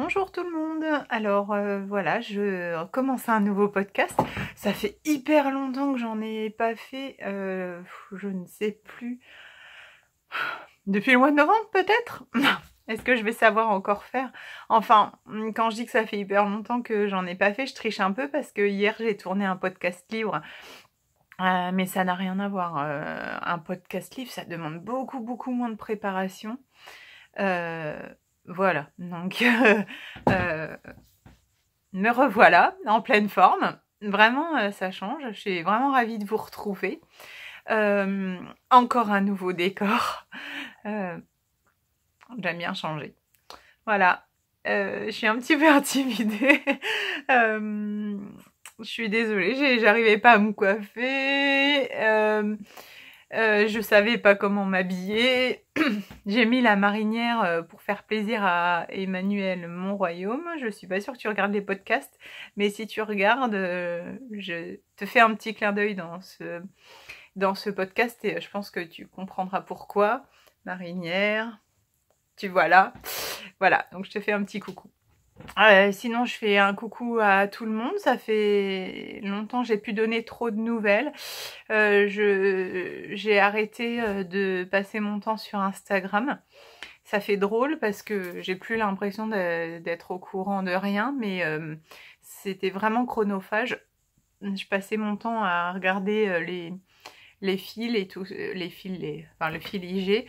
Bonjour tout le monde. Alors voilà, je commence un nouveau podcast. Ça fait hyper longtemps que j'en ai pas fait. Je ne sais plus. Depuis le mois de novembre peut-être. Est-ce que je vais savoir encore faire? Enfin, quand je dis que ça fait hyper longtemps que j'en ai pas fait, je triche un peu parce que hier j'ai tourné un podcast livre. Mais ça n'a rien à voir. Un podcast livre, ça demande beaucoup moins de préparation. Voilà, donc me revoilà en pleine forme. Vraiment, ça change. Je suis vraiment ravie de vous retrouver. Encore un nouveau décor. J'aime bien changer. Voilà. Je suis un petit peu intimidée. Je suis désolée, j'arrivais pas à me coiffer. Je savais pas comment m'habiller. J'ai mis la marinière pour faire plaisir à Emmanuel Monroyaume. Je suis pas sûre que tu regardes les podcasts, mais si tu regardes, je te fais un petit clin d'œil dans ce podcast et je pense que tu comprendras pourquoi. Marinière, tu vois là. Voilà, donc je te fais un petit coucou. Sinon, je fais un coucou à tout le monde. Ça fait longtemps que j'ai pu donner trop de nouvelles. J'ai arrêté de passer mon temps sur Instagram. Ça fait drôle parce que j'ai plus l'impression d'être au courant de rien, mais c'était vraiment chronophage. Je passais mon temps à regarder les fils et tout, enfin le fil IG.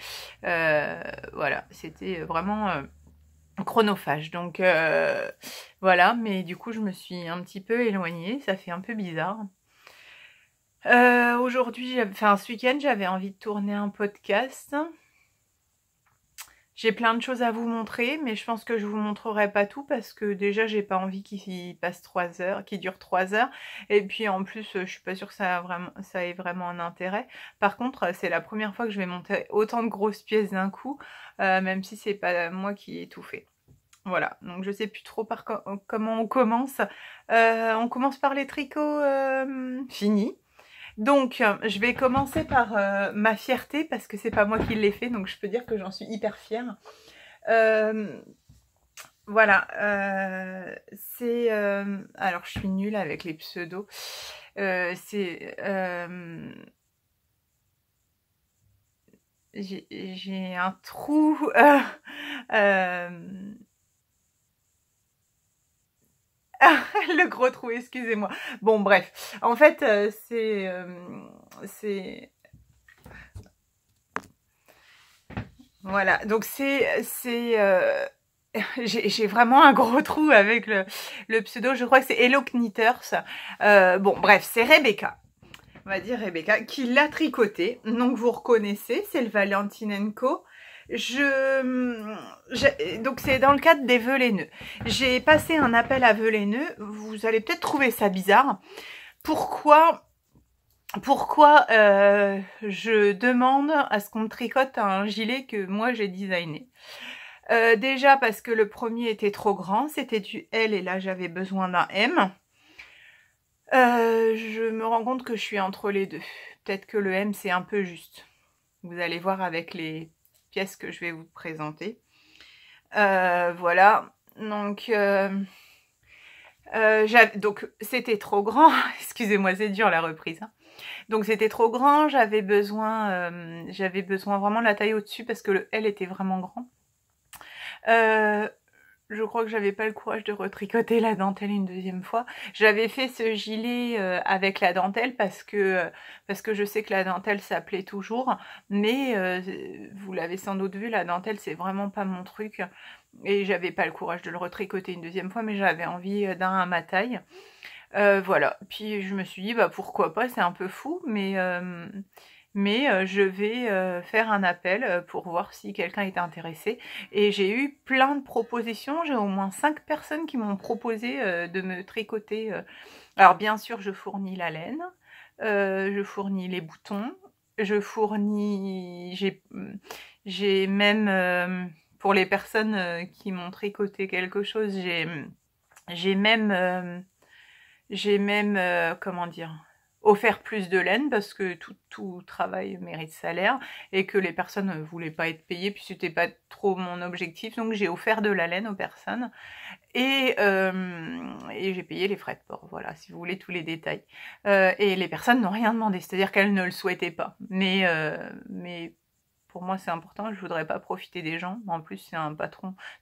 Voilà, c'était vraiment chronophage. Donc voilà, mais du coup je me suis un petit peu éloignée, ça fait un peu bizarre. Aujourd'hui, ce week-end, j'avais envie de tourner un podcast. J'ai plein de choses à vous montrer, mais je pense que je vous montrerai pas tout parce que déjà j'ai pas envie qu'il passe 3 heures, qu'il dure 3 heures. Et puis en plus, je suis pas sûre que ça ait vraiment un intérêt. Par contre, c'est la première fois que je vais monter autant de grosses pièces d'un coup, même si c'est pas moi qui ai tout fait. Voilà, donc je sais plus trop comment on commence. On commence par les tricots finis. Donc, je vais commencer par ma fierté, parce que c'est pas moi qui l'ai fait, donc je peux dire que j'en suis hyper fière. Voilà, c'est... alors, je suis nulle avec les pseudos. C'est... j'ai un trou... le gros trou, excusez-moi. Bon, bref. En fait, c'est... Voilà, donc j'ai vraiment un gros trou avec le pseudo. Je crois que c'est Hello Knitters. Bon, bref, c'est Rebecca. On va dire Rebecca, qui l'a tricoté. Donc, vous reconnaissez, c'est le Valentine & Co. Donc c'est dans le cadre des vœux laineux. J'ai passé un appel à vœux laineux. Vous allez peut-être trouver ça bizarre. Pourquoi je demande à ce qu'on me tricote un gilet que moi j'ai designé? Déjà parce que le premier était trop grand, c'était du L et là j'avais besoin d'un M. Je me rends compte que je suis entre les deux. Peut-être que le M c'est un peu juste. Vous allez voir avec les pièces que je vais vous présenter. Voilà, donc c'était trop grand. Excusez-moi, c'est dur la reprise. Hein. Donc c'était trop grand, j'avais besoin vraiment de la taille au-dessus parce que le L était vraiment grand. Je crois que j'avais pas le courage de retricoter la dentelle une deuxième fois. J'avais fait ce gilet avec la dentelle parce que je sais que la dentelle ça plaît toujours. Mais vous l'avez sans doute vu, la dentelle c'est vraiment pas mon truc. Et j'avais pas le courage de le retricoter une deuxième fois, mais j'avais envie d'un à ma taille. Voilà, puis je me suis dit, bah pourquoi pas, c'est un peu fou, mais je vais faire un appel pour voir si quelqu'un est intéressé. Et j'ai eu plein de propositions, j'ai au moins 5 personnes qui m'ont proposé de me tricoter. Alors bien sûr, je fournis la laine, je fournis les boutons, je fournis... J'ai même, pour les personnes qui m'ont tricoté quelque chose, j'ai même comment dire, offert plus de laine parce que tout travail mérite salaire et que les personnes ne voulaient pas être payées, puis c'était pas trop mon objectif, donc j'ai offert de la laine aux personnes et j'ai payé les frais de port, voilà, si vous voulez tous les détails. Et les personnes n'ont rien demandé, c'est-à-dire qu'elles ne le souhaitaient pas, mais pour moi c'est important, je voudrais pas profiter des gens, en plus c'est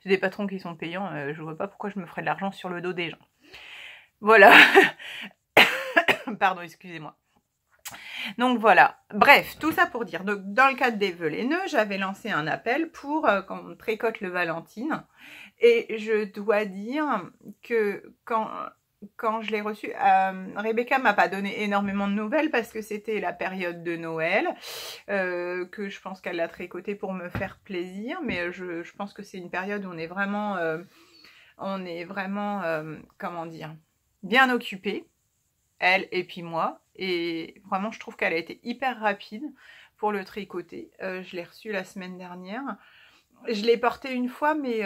des patrons qui sont payants, je vois pas pourquoi je me ferais de l'argent sur le dos des gens. Voilà. Pardon, excusez-moi. Donc voilà, bref, tout ça pour dire, donc, dans le cadre des vœux laineux, j'avais lancé un appel pour qu'on tricote le Valentine. Et je dois dire que quand je l'ai reçu, Rebecca m'a pas donné énormément de nouvelles parce que c'était la période de Noël, que je pense qu'elle l'a tricoté pour me faire plaisir, mais je pense que c'est une période où on est vraiment comment dire, bien occupé, elle et puis moi, et vraiment je trouve qu'elle a été hyper rapide pour le tricoter. Je l'ai reçu la semaine dernière, je l'ai porté une fois, mais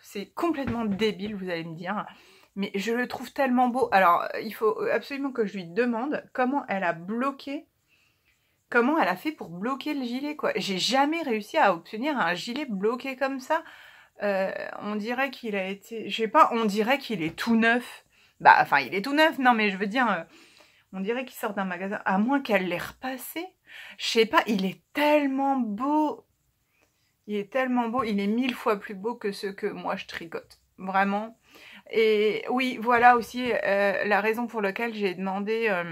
c'est complètement débile, vous allez me dire, mais je le trouve tellement beau. Alors il faut absolument que je lui demande comment elle a bloqué, comment elle a fait pour bloquer le gilet, quoi. J'ai jamais réussi à obtenir un gilet bloqué comme ça. On dirait qu'il a été, je sais pas, on dirait qu'il est tout neuf. Bah, enfin, il est tout neuf, non, mais je veux dire, on dirait qu'il sort d'un magasin, à moins qu'elle l'ait repassé. Je sais pas, il est tellement beau. Il est tellement beau, il est 1000 fois plus beau que ceux que moi je tricote. Vraiment. Et oui, voilà aussi la raison pour laquelle j'ai demandé à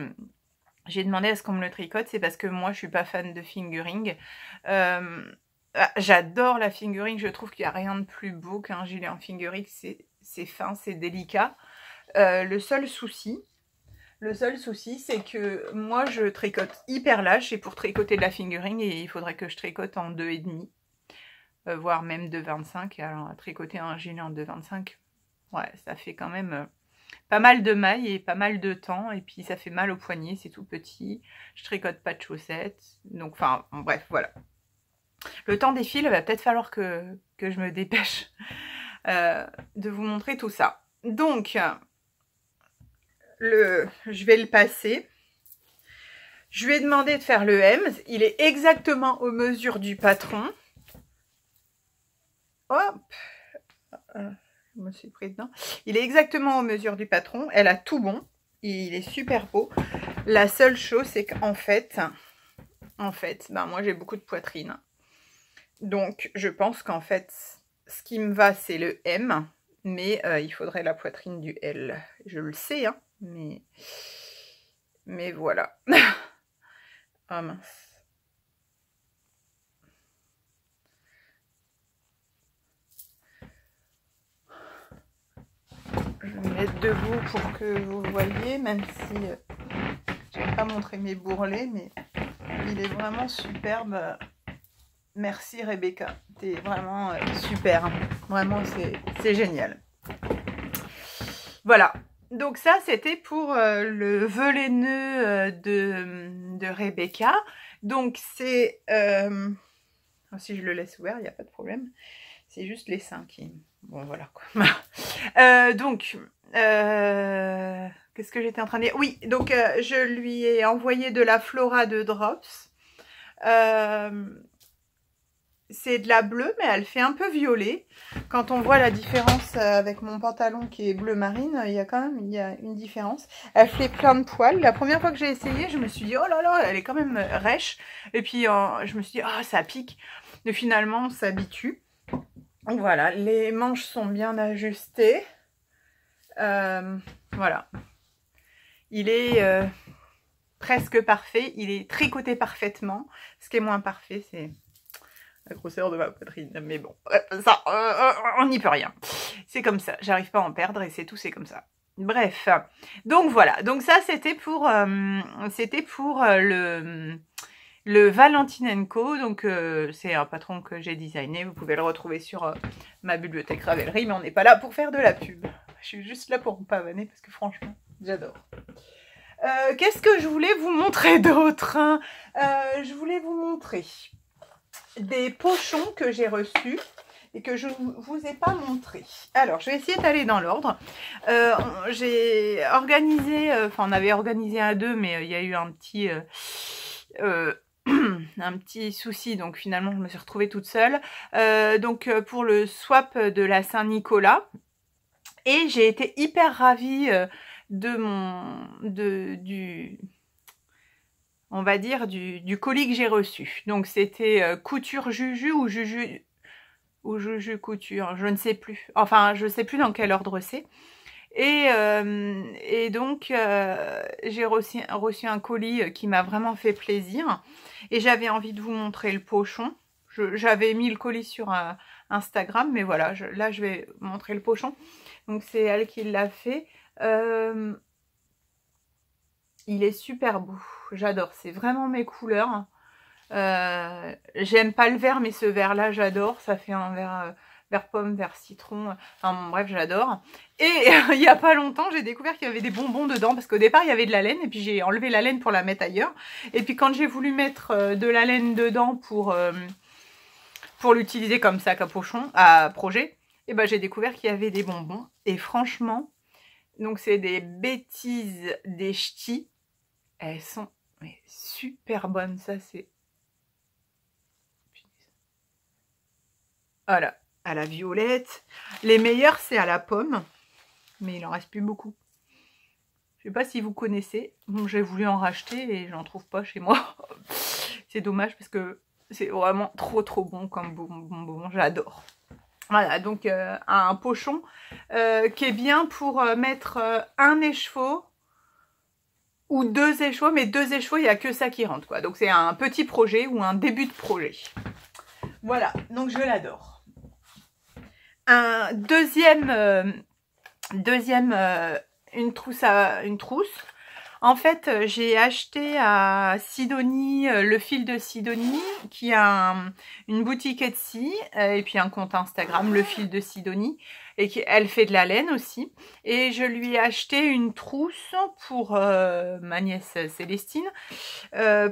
ce qu'on me le tricote, c'est parce que moi je suis pas fan de fingering. J'adore la fingering, je trouve qu'il n'y a rien de plus beau qu'un gilet en fingering, c'est fin, c'est délicat. Le seul souci, c'est que moi je tricote hyper lâche et pour tricoter de la fingering, il faudrait que je tricote en 2,5, voire même 2,25. Alors tricoter un gilet en 2,25, ouais, ça fait quand même pas mal de mailles et pas mal de temps, et puis ça fait mal au poignet, c'est tout petit, je tricote pas de chaussettes, donc enfin bref, voilà. Le temps défile, il va peut-être falloir que je me dépêche de vous montrer tout ça. Donc, je vais le passer. Je lui ai demandé de faire le M. Il est exactement aux mesures du patron. Hop, je me suis pris dedans. Il est exactement aux mesures du patron. Elle a tout bon. Il est super beau. La seule chose, c'est qu'en fait, ben moi j'ai beaucoup de poitrine. Donc, je pense qu'en fait, ce qui me va, c'est le M. Mais il faudrait la poitrine du L. Je le sais, hein. Mais voilà. Ah mince. Je vais me mettre debout pour que vous voyez, même si je n'ai pas montré mes bourrelets, mais il est vraiment superbe. Merci Rebecca, t'es vraiment super. Vraiment, c'est génial. Voilà. Donc ça, c'était pour le vœu laineux de Rebecca. Donc c'est... si je le laisse ouvert, il n'y a pas de problème. C'est juste les seins qui... Bon, voilà quoi. Donc, qu'est-ce que j'étais en train de dire? Oui, donc je lui ai envoyé de la Flora de Drops. C'est de la bleue, mais elle fait un peu violet. Quand on voit la différence avec mon pantalon qui est bleu marine, il y a une différence. Elle fait plein de poils. La première fois que j'ai essayé, je me suis dit, oh là là, elle est quand même rêche. Et puis, je me suis dit, oh, ça pique. Et finalement, on s'habitue. Voilà, les manches sont bien ajustées. Voilà. Il est presque parfait. Il est tricoté parfaitement. Ce qui est moins parfait, c'est... la grosseur de ma poitrine, mais bon, ça, on n'y peut rien. C'est comme ça, j'arrive pas à en perdre et c'est tout, c'est comme ça. Bref, donc voilà, donc ça c'était pour le Valentine & Co, donc c'est un patron que j'ai designé, vous pouvez le retrouver sur ma bibliothèque Ravelry, mais on n'est pas là pour faire de la pub. Je suis juste là pour me pavaner parce que franchement, j'adore. Qu'est-ce que je voulais vous montrer d'autre, hein? Je voulais vous montrer des pochons que j'ai reçus. et que je ne vous ai pas montré. Alors, je vais essayer d'aller dans l'ordre. J'ai organisé, enfin on avait organisé à deux, mais il y a eu un petit un petit souci, donc finalement je me suis retrouvée toute seule. Donc pour le swap de la Saint-Nicolas, et j'ai été hyper ravie on va dire du colis que j'ai reçu. Donc c'était couture Juju ou Juju couture, je ne sais plus. Enfin, je ne sais plus dans quel ordre c'est. Et donc, j'ai reçu un colis qui m'a vraiment fait plaisir. Et j'avais envie de vous montrer le pochon. J'avais mis le colis sur Instagram, mais voilà, là, je vais montrer le pochon. Donc, c'est elle qui l'a fait. Il est super beau. J'adore. C'est vraiment mes couleurs. J'aime pas le vert, mais ce vert-là, j'adore. Ça fait un vert pomme, vert citron. Enfin, bon, bref, j'adore. Et il y a pas longtemps, j'ai découvert qu'il y avait des bonbons dedans. Parce qu'au départ, il y avait de la laine. Et puis, j'ai enlevé la laine pour la mettre ailleurs. Et puis, quand j'ai voulu mettre de la laine dedans pour l'utiliser comme sac à pochon, à projet, et ben, j'ai découvert qu'il y avait des bonbons. Et franchement, donc c'est des bêtises des ch'tis. Elles sont super bonnes. Ça, c'est... Voilà, à la violette. Les meilleurs, c'est à la pomme. Mais il en reste plus beaucoup. Je sais pas si vous connaissez. Bon, j'ai voulu en racheter et j'en trouve pas chez moi. C'est dommage parce que c'est vraiment trop bon comme bonbon. J'adore. Voilà, donc un pochon qui est bien pour mettre un écheveau ou 2 écheveaux. Mais 2 écheveaux, il n'y a que ça qui rentre, quoi. Donc c'est un petit projet ou un début de projet. Voilà, donc je l'adore. Un deuxième, une trousse. En fait, j'ai acheté à Sidonie, le fil de Sidonie, qui a une boutique Etsy et puis un compte Instagram, le fil de Sidonie, et elle fait de la laine aussi. Et je lui ai acheté une trousse pour ma nièce Célestine,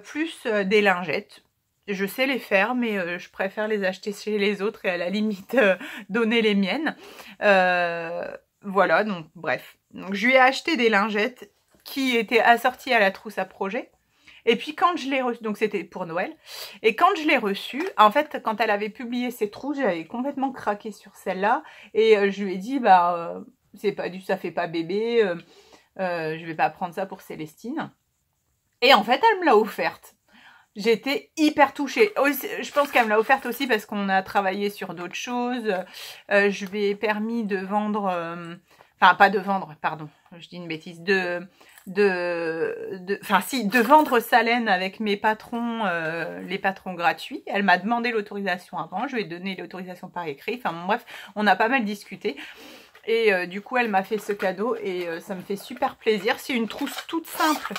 plus des lingettes. Je sais les faire, mais je préfère les acheter chez les autres et à la limite donner les miennes. Voilà, donc bref. Donc, je lui ai acheté des lingettes qui étaient assorties à la trousse à projet. Et puis quand je l'ai reçue, donc c'était pour Noël, et quand je l'ai reçue, en fait, quand elle avait publié ses trousses, j'avais complètement craqué sur celle-là. Et je lui ai dit, bah, ça fait pas bébé, je vais pas prendre ça pour Célestine. Et en fait, elle me l'a offerte. J'étais hyper touchée. Je pense qu'elle me l'a offerte aussi parce qu'on a travaillé sur d'autres choses. Je lui ai permis de vendre... Enfin, pas de vendre, pardon. Je dis une bêtise. De vendre sa laine avec mes patrons, les patrons gratuits. Elle m'a demandé l'autorisation avant. Je lui ai donné l'autorisation par écrit. Enfin, bon, bref, on a pas mal discuté. Et du coup, elle m'a fait ce cadeau et ça me fait super plaisir. C'est une trousse toute simple.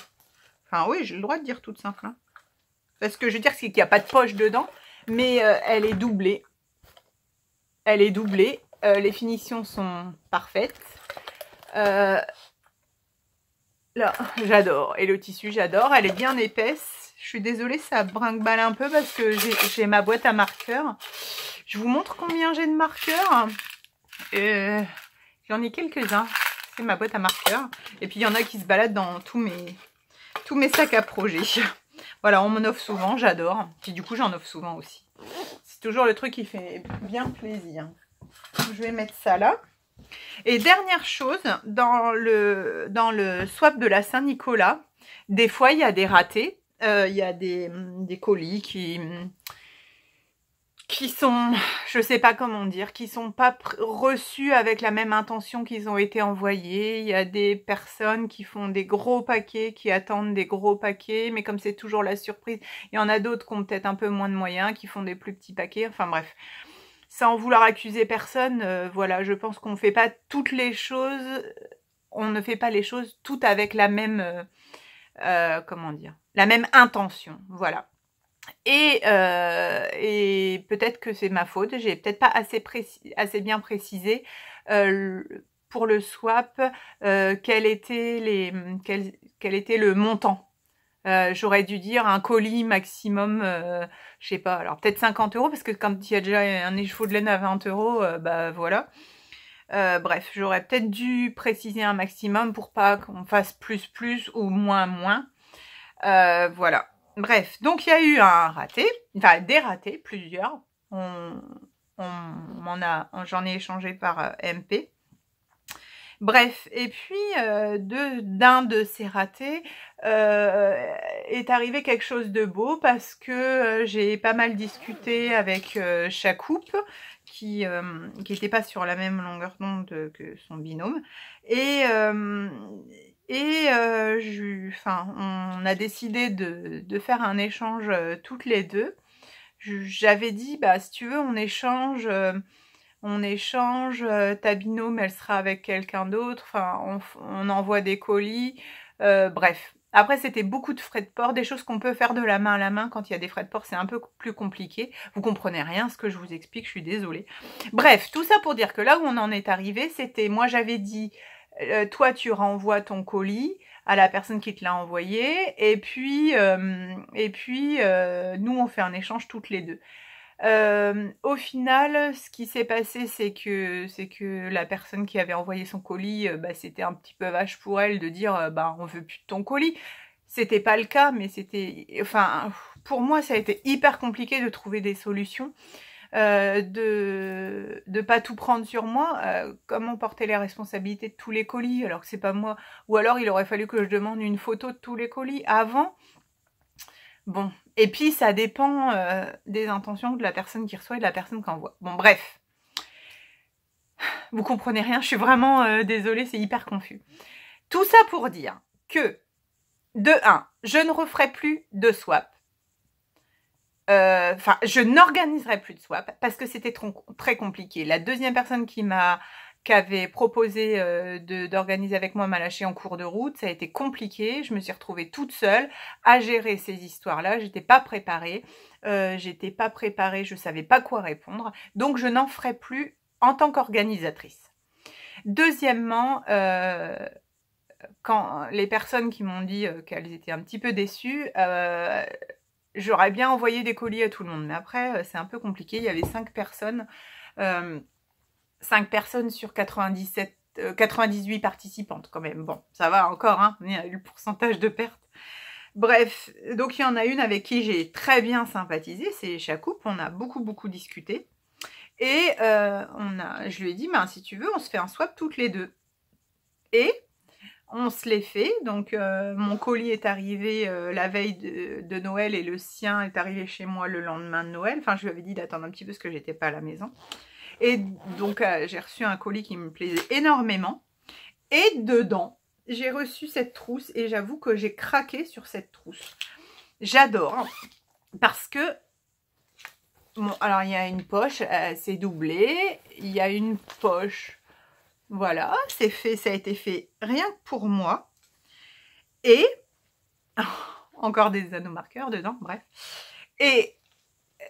Enfin, oui, j'ai le droit de dire toute simple, hein. Parce que je veux dire, c'est qu'il n'y a pas de poche dedans, mais elle est doublée. Elle est doublée. Les finitions sont parfaites. Là, j'adore. Et le tissu, j'adore. Elle est bien épaisse. Je suis désolée, ça brinque-balle un peu parce que j'ai ma boîte à marqueurs. Je vous montre combien j'ai de marqueurs. J'en ai quelques-uns. C'est ma boîte à marqueurs. Et puis, il y en a qui se baladent dans tous mes sacs à projet. Voilà, on m'en offre souvent, j'adore. Puis du coup, j'en offre souvent aussi. C'est toujours le truc qui fait bien plaisir. Je vais mettre ça là. Et dernière chose, dans le swap de la Saint-Nicolas, des fois, il y a des ratés. Il y a des colis qui sont, je sais pas comment dire, qui sont pas reçus avec la même intention qu'ils ont été envoyés. Il y a des personnes qui font des gros paquets, qui attendent des gros paquets, mais comme c'est toujours la surprise, il y en a d'autres qui ont peut-être un peu moins de moyens, qui font des plus petits paquets, enfin bref. Sans vouloir accuser personne, voilà, je pense qu'on ne fait pas toutes les choses, on ne fait pas les choses toutes avec la même, comment dire, la même intention, voilà. Et peut-être que c'est ma faute, j'ai peut-être pas assez bien précisé pour le swap quel était le montant J'aurais dû dire un colis maximum, je sais pas, alors peut-être 50 €, parce que quand il y a déjà un écheveau de laine à 20 €, bah voilà. Bref, j'aurais peut-être dû préciser un maximum pour pas qu'on fasse plus ou moins. Voilà. Bref, donc il y a eu un raté, enfin des ratés, plusieurs. J'en ai échangé par MP. Bref, et puis d'un de ces ratés est arrivé quelque chose de beau, parce que j'ai pas mal discuté avec Chakoup, qui n'était pas sur la même longueur d'onde que son binôme, et on a décidé de faire un échange toutes les deux. J'avais dit, bah si tu veux, on échange, ta binôme elle sera avec quelqu'un d'autre, enfin on envoie des colis, bref. Après c'était beaucoup de frais de port, des choses qu'on peut faire de la main à la main. Quand il y a des frais de port c'est un peu plus compliqué, vous comprenez rien ce que je vous explique, je suis désolée. Bref, tout ça pour dire que là où on en est arrivé, c'était, moi j'avais dit, toi tu renvoies ton colis à la personne qui te l'a envoyé, et puis nous on fait un échange toutes les deux. Au final, ce qui s'est passé, c'est que la personne qui avait envoyé son colis, bah, c'était un petit peu vache pour elle de dire bah, on veut plus de ton colis. C'était pas le cas, mais c'était, enfin, pour moi, ça a été hyper compliqué de trouver des solutions, de pas tout prendre sur moi. Comment porter les responsabilités de tous les colis alors que c'est pas moi, ou alors il aurait fallu que je demande une photo de tous les colis avant. Bon, et puis ça dépend des intentions de la personne qui reçoit et de la personne qui envoie. Bon, bref. Vous comprenez rien, je suis vraiment désolée, c'est hyper confus. Tout ça pour dire que, de 1, je ne referai plus de swap. Enfin, je n'organiserai plus de swap parce que c'était très compliqué. La deuxième personne qui avait proposé d'organiser avec moi m'a lâché en cours de route. Ça a été compliqué. Je me suis retrouvée toute seule à gérer ces histoires-là. J'étais pas préparée. Je savais pas quoi répondre. Donc, je n'en ferai plus en tant qu'organisatrice. Deuxièmement, quand les personnes qui m'ont dit qu'elles étaient un petit peu déçues, j'aurais bien envoyé des colis à tout le monde. Mais après, c'est un peu compliqué. Il y avait 5 personnes. 5 personnes sur 98 participantes quand même. Bon, ça va encore, hein, il y a eu le pourcentage de perte. Bref, donc il y en a une avec qui j'ai très bien sympathisé, c'est Chakoup, on a beaucoup discuté. Et je lui ai dit, ben, si tu veux, on se fait un swap toutes les deux. Et on se l'est fait, donc mon colis est arrivé la veille de Noël et le sien est arrivé chez moi le lendemain de Noël. Enfin, je lui avais dit d'attendre un petit peu parce que j'étais pas à la maison. Et donc, j'ai reçu un colis qui me plaisait énormément. Et dedans, j'ai reçu cette trousse. Et j'avoue que j'ai craqué sur cette trousse. J'adore. Parce que, bon, alors il y a une poche, c'est doublé. Il y a une poche, voilà, c'est fait, ça a été fait rien que pour moi. Et, encore des anneaux marqueurs dedans, bref. Et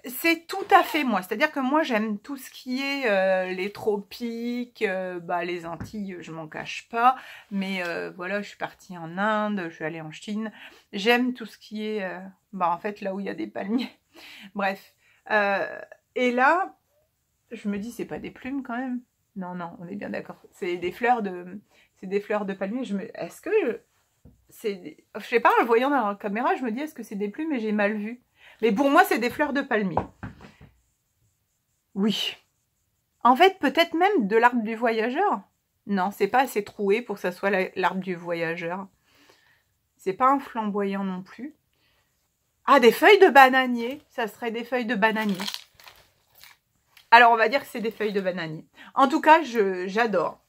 c'est tout à fait moi, c'est-à-dire que moi j'aime tout ce qui est les tropiques, bah, les Antilles, je m'en cache pas, mais voilà, je suis partie en Inde, je suis allée en Chine, j'aime tout ce qui est, bah, en fait là où il y a des palmiers, bref. Et là, je me dis, c'est pas des plumes quand même? Non, on est bien d'accord, c'est des fleurs de palmier. Est-ce que, je sais pas, en le voyant dans la caméra, je me dis, est-ce que c'est des plumes? Et j'ai mal vu. Mais pour moi, c'est des fleurs de palmier. Oui. En fait, peut-être même de l'arbre du voyageur. Non, c'est pas assez troué pour que ça soit l'arbre du voyageur. C'est pas un flamboyant non plus. Ah, des feuilles de bananier. Ça serait des feuilles de bananier. Alors, on va dire que c'est des feuilles de bananier. En tout cas, j'adore.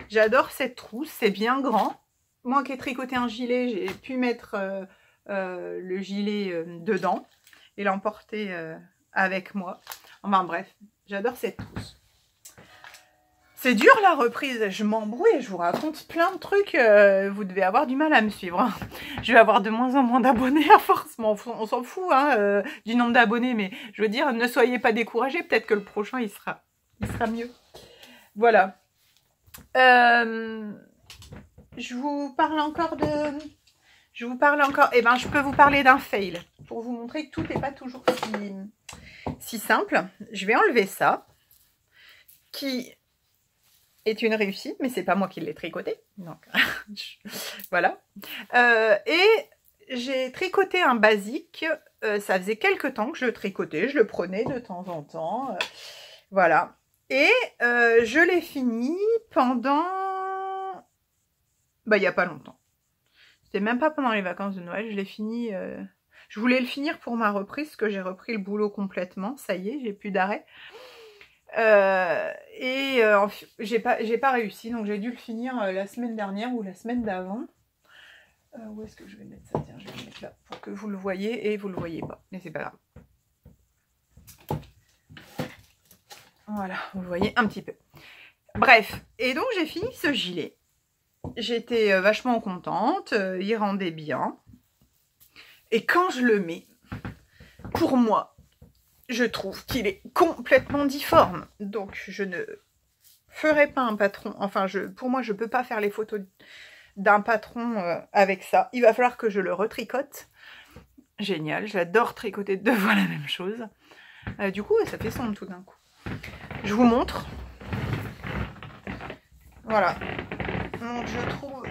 J'adore cette trousse. C'est bien grand. Moi qui ai tricoté un gilet, j'ai pu mettre le gilet dedans et l'emporter avec moi. Enfin bref, j'adore cette trousse. C'est dur la reprise, je m'embrouille, je vous raconte plein de trucs, vous devez avoir du mal à me suivre. Je vais avoir de moins en moins d'abonnés à force, on s'en fout hein, du nombre d'abonnés, mais je veux dire, ne soyez pas découragés, peut-être que le prochain il sera mieux. Voilà. Je vous parle encore de... Je vous parle encore. Eh ben, je peux vous parler d'un fail pour vous montrer que tout n'est pas toujours si simple. Je vais enlever ça, qui est une réussite, mais c'est pas moi qui l'ai tricoté. Donc, voilà. Et j'ai tricoté un basique. Ça faisait quelques temps que je le tricotais. Je le prenais de temps en temps. Voilà. Et je l'ai fini pendant... Bah, il n'y a pas longtemps. C'était même pas pendant les vacances de Noël. Je l'ai fini... Je voulais le finir pour ma reprise, parce que j'ai repris le boulot complètement. Ça y est, j'ai plus d'arrêt. J'ai pas réussi, donc j'ai dû le finir la semaine dernière ou la semaine d'avant. Où est-ce que je vais mettre ça? Tiens, je vais le mettre là pour que vous le voyez et vous le voyez pas, mais c'est pas grave. Voilà, vous le voyez un petit peu. Bref, et donc j'ai fini ce gilet. J'étais vachement contente, il rendait bien. Et quand je le mets, pour moi, je trouve qu'il est complètement difforme. Donc je ne ferai pas un patron. Enfin, pour moi, je ne peux pas faire les photos d'un patron avec ça. Il va falloir que je le retricote. Génial, j'adore tricoter deux fois la même chose. Du coup, ça fait sombre tout d'un coup. Je vous montre. Voilà. Donc je trouve...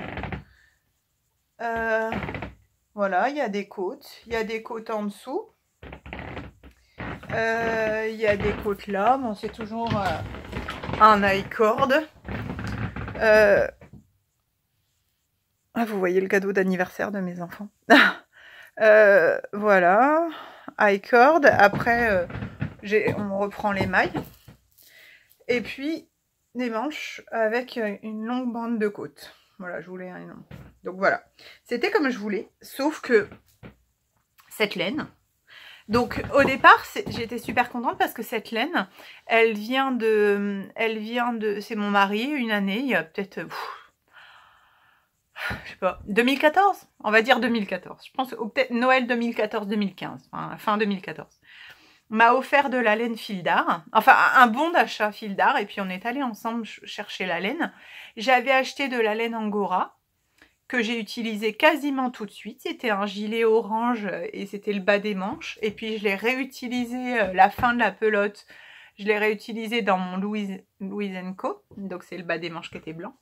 voilà, il y a des côtes. Il y a des côtes en dessous. Il y a des côtes là. Bon, c'est toujours un I-cord. Vous voyez le cadeau d'anniversaire de mes enfants. Voilà. I-cord. Après, on reprend les mailles. Et puis, des manches avec une longue bande de côtes. Voilà, je voulais un nom. Donc voilà. C'était comme je voulais. Sauf que cette laine... Donc au départ, j'étais super contente parce que cette laine, elle vient de, c'est mon mari, une année, il y a peut-être, je sais pas, 2014, on va dire 2014. Je pense peut-être Noël 2014-2015, enfin, fin 2014. M'a offert de la laine fil d'art, enfin un bon d'achat fil d'art, et puis on est allé ensemble chercher la laine. J'avais acheté de la laine Angora, que j'ai utilisé quasiment tout de suite. C'était un gilet orange et c'était le bas des manches. Et puis je l'ai réutilisé, la fin de la pelote, je l'ai réutilisé dans mon Louise Co. Donc c'est le bas des manches qui était blanc.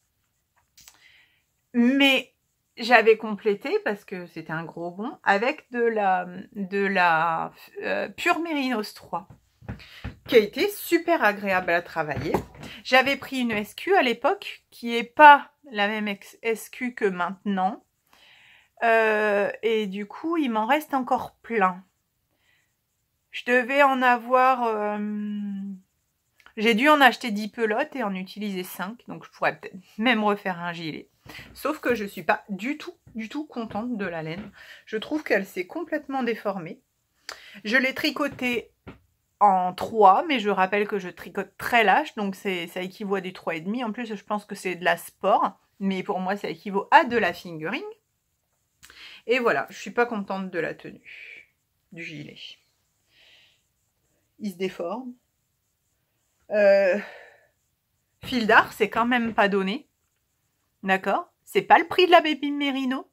Mais j'avais complété, parce que c'était un gros bond, avec de la Pure Mérinos 3. Qui a été super agréable à travailler. J'avais pris une SQ à l'époque, qui n'est pas la même SQ que maintenant. Et du coup, il m'en reste encore plein. Je devais en avoir... J'ai dû en acheter 10 pelotes et en utiliser 5. Donc je pourrais peut-être même refaire un gilet. Sauf que je ne suis pas du tout contente de la laine. Je trouve qu'elle s'est complètement déformée. Je l'ai tricotée en 3, mais je rappelle que je tricote très lâche, donc ça équivaut à du 3,5. En plus, je pense que c'est de la sport, mais pour moi, ça équivaut à de la fingering. Et voilà, je suis pas contente de la tenue du gilet. Il se déforme. Fil d'art, c'est quand même pas donné. D'accord? C'est pas le prix de la Baby Merino.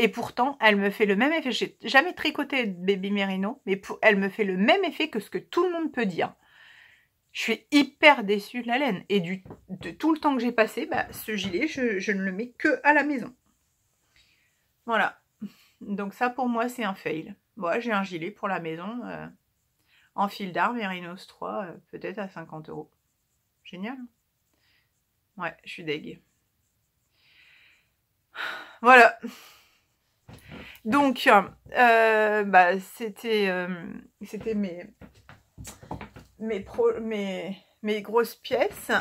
Et pourtant, elle me fait le même effet. J'ai jamais tricoté de Baby Merino, mais elle me fait le même effet que ce que tout le monde peut dire. Je suis hyper déçue de la laine. Et de tout le temps que j'ai passé, ce gilet, je ne le mets que à la maison. Voilà. Donc ça, pour moi, c'est un fail. Bon, j'ai un gilet pour la maison en fil d'art, Mérinos 3, peut-être à 50 €. Génial. Ouais, je suis deg. Voilà. Donc, c'était mes grosses pièces.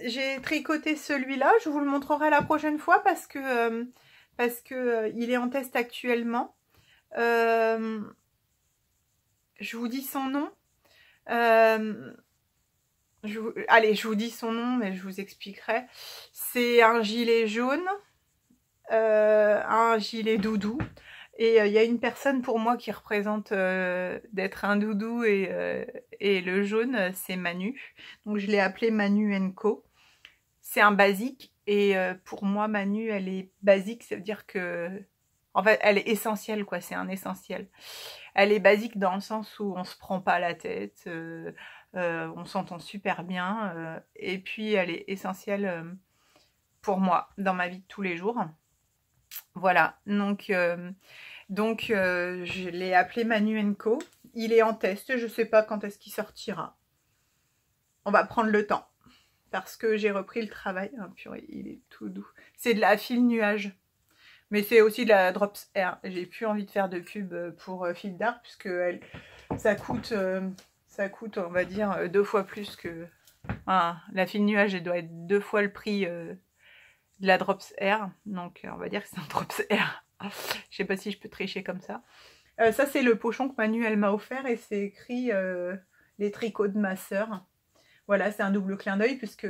J'ai tricoté celui-là. Je vous le montrerai la prochaine fois parce que il est en test actuellement. Je vous dis son nom. Allez, je vous dis son nom, mais je vous expliquerai. C'est un gilet jaune. Un gilet doudou, et il y a une personne pour moi qui représente d'être un doudou, et le jaune, c'est Manu, donc je l'ai appelé Manu Co. C'est un basique, et pour moi Manu, elle est basique, ça veut dire que En fait, elle est essentielle, quoi, c'est un essentiel. Elle est basique dans le sens où on se prend pas la tête, on s'entend super bien, et puis elle est essentielle pour moi, dans ma vie de tous les jours. Voilà, donc je l'ai appelé Manu & Co. Il est en test, je sais pas quand est-ce qu'il sortira. On va prendre le temps, parce que j'ai repris le travail. Oh, purée, il est tout doux. C'est de la fil nuage. Mais c'est aussi de la Drops Air. J'ai plus envie de faire de pub pour Fil d'Art, puisque ça coûte, on va dire, 2 fois plus que... Enfin, la fil nuage, elle doit être 2 fois le prix de la Drops Air. Donc, on va dire que c'est un Drops Air. Je sais pas si je peux tricher comme ça. Ça, c'est le pochon que Manu, elle m'a offert, et c'est écrit les tricots de ma sœur. Voilà, c'est un double clin d'œil, puisque...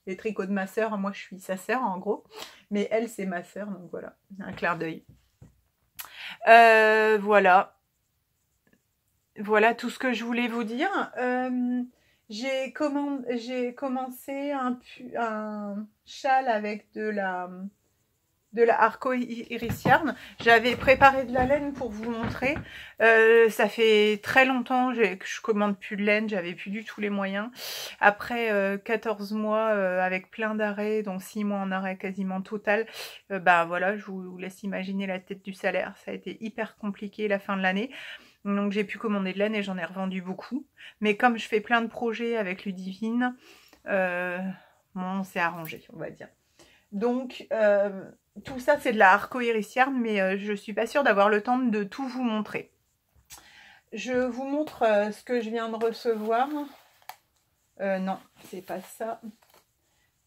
les tricots de ma sœur, moi je suis sa sœur en gros, mais elle c'est ma sœur, donc voilà, un clin d'œil. Voilà tout ce que je voulais vous dire. J'ai commencé un châle avec de la Arco Iris Yarn. J'avais préparé de la laine pour vous montrer. Ça fait très longtemps que je commande plus de laine, j'avais plus du tout les moyens. Après 14 mois avec plein d'arrêts, donc 6 mois en arrêt quasiment total, bah voilà, je vous laisse imaginer la tête du salaire. Ça a été hyper compliqué la fin de l'année. Donc j'ai pu commander de laine et j'en ai revendu beaucoup. Mais comme je fais plein de projets avec Ludivine, bon, on s'est arrangé, on va dire. Donc, tout ça, c'est de la Arco Iris Yarn, mais je suis pas sûre d'avoir le temps de tout vous montrer. Je vous montre ce que je viens de recevoir. Non, c'est pas ça.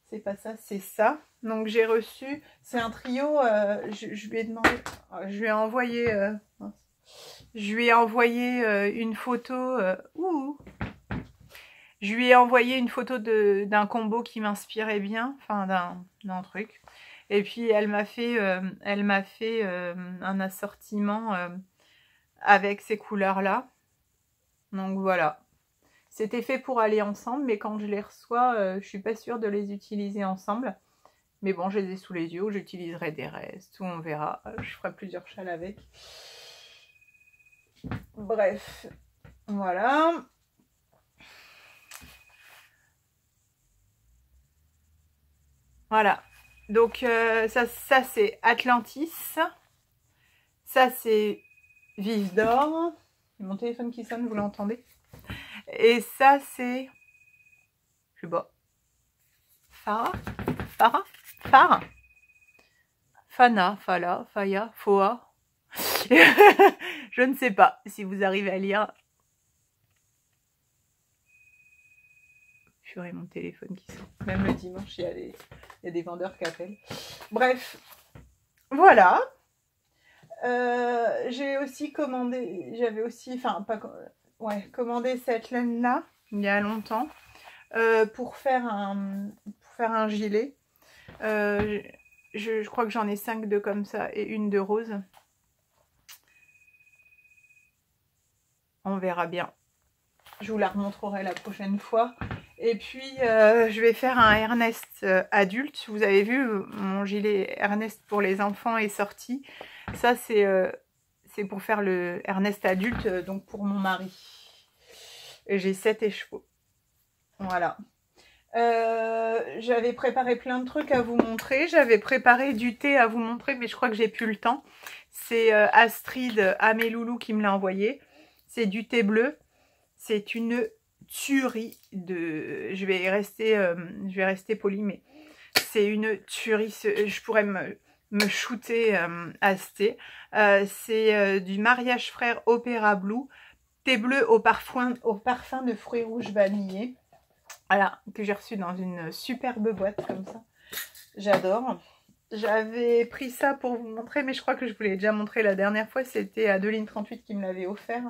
C'est pas ça, c'est ça. Donc, j'ai reçu... C'est un trio... je lui ai demandé... Je lui ai envoyé... je lui ai envoyé une photo... Je lui ai envoyé une photo d'un combo qui m'inspirait bien. Enfin, d'un truc. Et puis elle m'a fait un assortiment avec ces couleurs là. Donc voilà. C'était fait pour aller ensemble, mais quand je les reçois, je suis pas sûre de les utiliser ensemble. Mais bon, je les ai sous les yeux, j'utiliserai des restes, ou on verra. Je ferai plusieurs châles avec. Bref, voilà. Voilà. Donc ça c'est Atlantis. Ça c'est Vive d'or. Mon téléphone qui sonne, vous l'entendez? Et ça c'est... Je sais pas. Farah? Fana, Fala, Faya, Foa. Je ne sais pas si vous arrivez à lire. Purée, mon téléphone qui sonne. Même le dimanche, il y a des vendeurs qui appellent. Bref, voilà. J'ai aussi commandé, commandé cette laine là il y a longtemps pour faire un gilet. Je crois que j'en ai 5 de comme ça et une de rose. On verra bien. Je vous la remontrerai la prochaine fois. Et puis, je vais faire un Ernest adulte. Vous avez vu, mon gilet Ernest pour les enfants est sorti. Ça, c'est pour faire le Ernest adulte, donc pour mon mari. Et j'ai 7 écheveaux. Voilà. J'avais préparé plein de trucs à vous montrer. J'avais préparé du thé à vous montrer, mais je crois que j'ai plus le temps. C'est Astrid Améloulou qui me l'a envoyé. C'est du thé bleu. C'est une tuerie de... Je vais rester polie, mais c'est une tuerie. Je pourrais me shooter à ce thé. C'est du Mariage Frère Opéra Blue. Thé bleu au parfum de fruits rouges vanillés. Voilà, que j'ai reçu dans une superbe boîte comme ça. J'adore. J'avais pris ça pour vous montrer, mais je crois que je vous l'ai déjà montré la dernière fois. C'était Adeline38 qui me l'avait offert.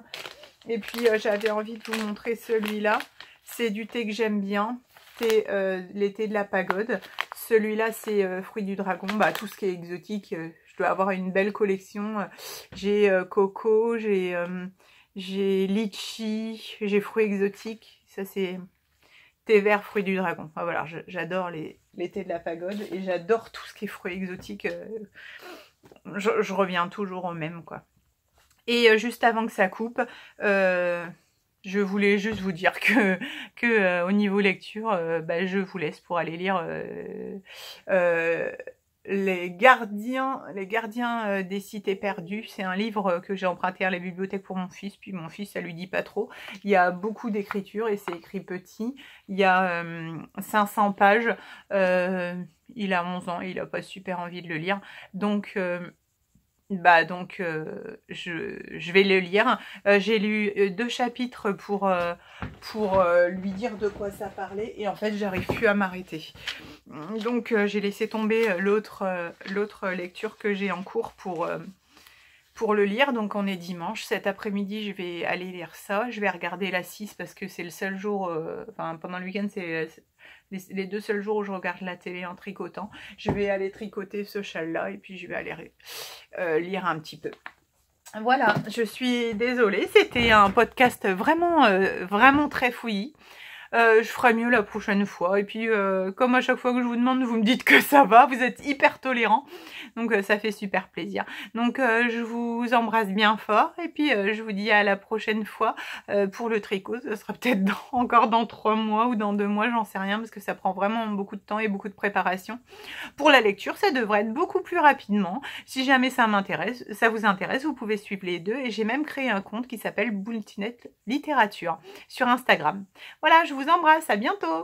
Et puis j'avais envie de vous montrer celui-là. C'est du thé que j'aime bien. Les thés de la pagode. Celui-là, c'est fruits du dragon. Bah, tout ce qui est exotique. Je dois avoir une belle collection. J'ai coco, j'ai litchi, j'ai fruits exotiques. Ça, c'est thé vert, fruits du dragon. Ah, voilà, j'adore les thés de la pagode. Et j'adore tout ce qui est fruits exotiques. je reviens toujours au même, quoi. Et juste avant que ça coupe, je voulais juste vous dire que au niveau lecture, bah, je vous laisse pour aller lire les gardiens des cités perdues. C'est un livre que j'ai emprunté à la bibliothèque pour mon fils, puis mon fils, ça lui dit pas trop. Il y a beaucoup d'écriture et c'est écrit petit. Il y a 500 pages. Il a 11 ans et il a pas super envie de le lire. Donc, je vais le lire. J'ai lu 2 chapitres pour lui dire de quoi ça parlait et en fait j'arrive plus à m'arrêter. Donc j'ai laissé tomber l'autre lecture que j'ai en cours pour le lire. Donc on est dimanche, cet après-midi je vais aller lire ça. Je vais regarder la 6 parce que c'est le seul jour, pendant le week-end c'est les 2 seuls jours où je regarde la télé en tricotant. Je vais aller tricoter ce châle-là et puis je vais aller lire un petit peu. Voilà, je suis désolée, c'était un podcast vraiment très fouillis. Je ferai mieux la prochaine fois. Et puis, comme à chaque fois que je vous demande, vous me dites que ça va. Vous êtes hyper tolérants. Donc, ça fait super plaisir. Donc, je vous embrasse bien fort. Et puis, je vous dis à la prochaine fois pour le tricot. Ce sera peut-être encore dans 3 mois ou dans 2 mois, j'en sais rien. Parce que ça prend vraiment beaucoup de temps et beaucoup de préparation. Pour la lecture, ça devrait être beaucoup plus rapidement. Si jamais ça vous intéresse, vous pouvez suivre les deux. Et j'ai même créé un compte qui s'appelle Boultinette Littérature sur Instagram. Voilà, je vous embrasse, à bientôt!